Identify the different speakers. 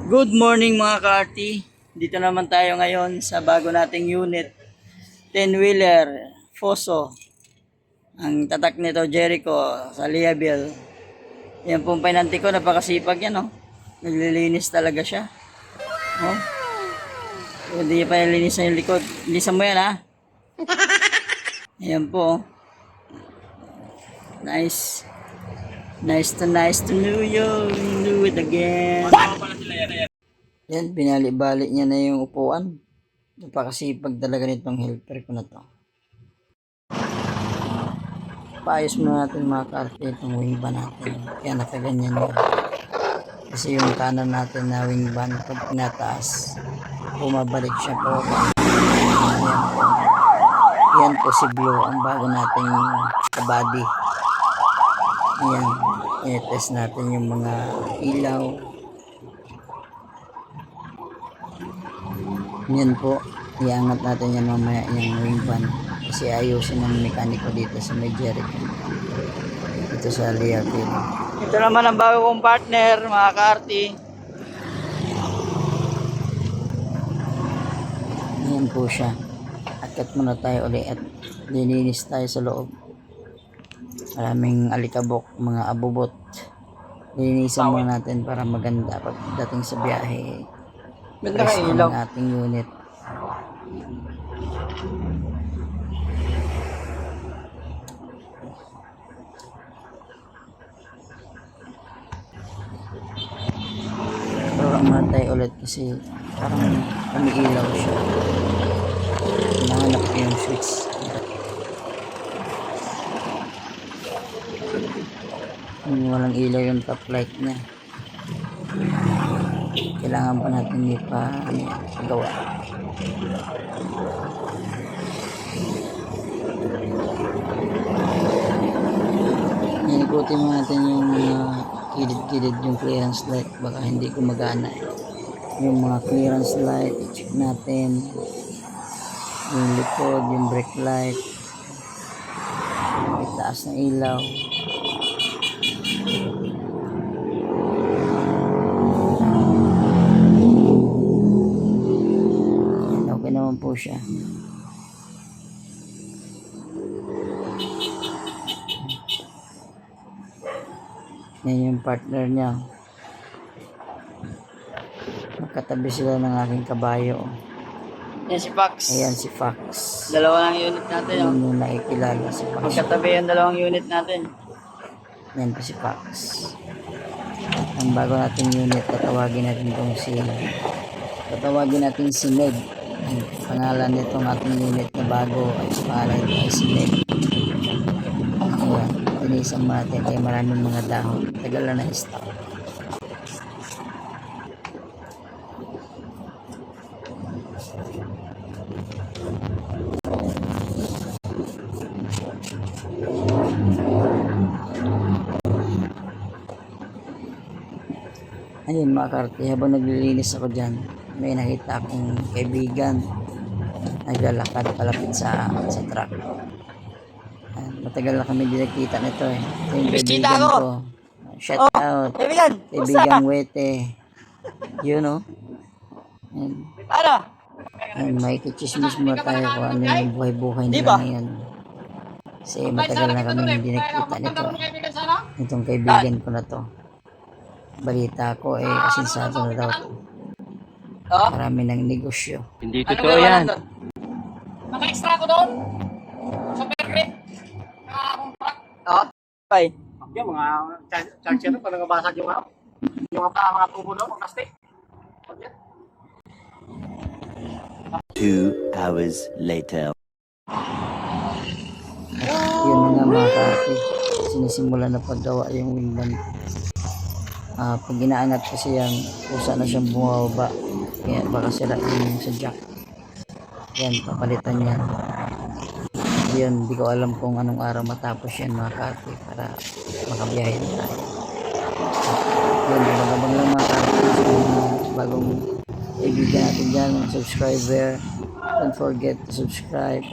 Speaker 1: Good morning mga ka-RT. Dito naman tayo ngayon sa bago nating unit. 10-wheeler, Foso. Ang tatak nito, Jericho, sa Liabil. Yan pong pinanti ko, napakasipag yan, oh. Naglilinis talaga siya. Oh. Hindi pa nilinis na yung likod. Linisan mo yan, ha? Ayan po, oh. Nice. Nice to know you. Do it again. Yan, binali-bali niya na yung upuan. Napakasipag talaga nitong helper ko na to. Paayos muna natin mga ka-RT itong wing ban natin. Kaya nakaganyan yan. Kasi yung kanan natin na wing ban, pag pinataas, bumabalik siya po. Yan po si Blue, ang bago nating kabady. Yan, i-test natin yung mga ilaw. Yan po, iangat natin yan mamaya yung wing van kasi ayusin ng mekaniko dito sa may Jericho dito sa Liabil. Ito naman ang bago kong partner mga ka-RT. Yan po siya. Akat muna tayo ulit at lininis tayo sa loob. Maraming alikabok, mga abubot. Linisan muna natin para maganda pagdating sa biyahe. Press ng ating unit. Pero muna tayo ulit kasi parang umiilaw siya. Hinahanap ko yung switch. Walang ilaw yung top light niya. Kailangan pa natin ipagawa. Ikutin mo natin yung kilid-kilid yung clearance light, baka hindi gumagana. Yung mga clearance light, check natin. Yung likod, yung brake light, yung taas ng ilaw. Okay naman po siya. Yan yung partner niya. Magkatabi sila ng aking kabayo. Yan si Fox. Ayan si Fox. Dalawa lang unit natin. Yan yung nakikilala si Fox. Magkatabi yung dalawang unit natin. Yan po si Fox. Ang bago nating unit, tatawagin natin si Ned. Ang pangalan nitong ating unit na bago ay pangalan ay si Ned. Ayan, linisan mo natin kaya maraming mga dahon. Tagal na na-stop. Ayun mga ka-RT, habang naglilinis ako dyan, may nakita akong kaibigan naglalakad palapit sa truck. Matagal na kami din nakita nito eh. Ito yung kaibigan ko. Shout out. Kaibigang Wete. You know? May kichismis mo tayo kung ano yung buhay-buhay nila ngayon. Kasi matagal na kami hindi nakita nito. Itong kaibigan ko na to. Balita ko asinsado na daw to. Marami ng negosyo.
Speaker 2: Hindi totoo yan.
Speaker 3: Naka-extra ko doon. Sa permit.
Speaker 1: Bye.
Speaker 3: Yung mga charger na, pag nabasag yung mga tubo doon, mga plastic.
Speaker 2: 2 hours later.
Speaker 1: Yun na nga mga ka-RT. Sinisimula na paggawa yung wingman. Pag inaangat kasi yan, kusa na siyang bumababa. Kaya baka sirain yung sa jack. Yan, papalitan yan. Yun, hindi ko alam kung anong araw matapos yan mga ka-RT para makabiyahe na tayo. Yun, abang-abang lang mga ka-RT sa bagong kaibigan natin dyan, mga subscriber. Don't forget to subscribe.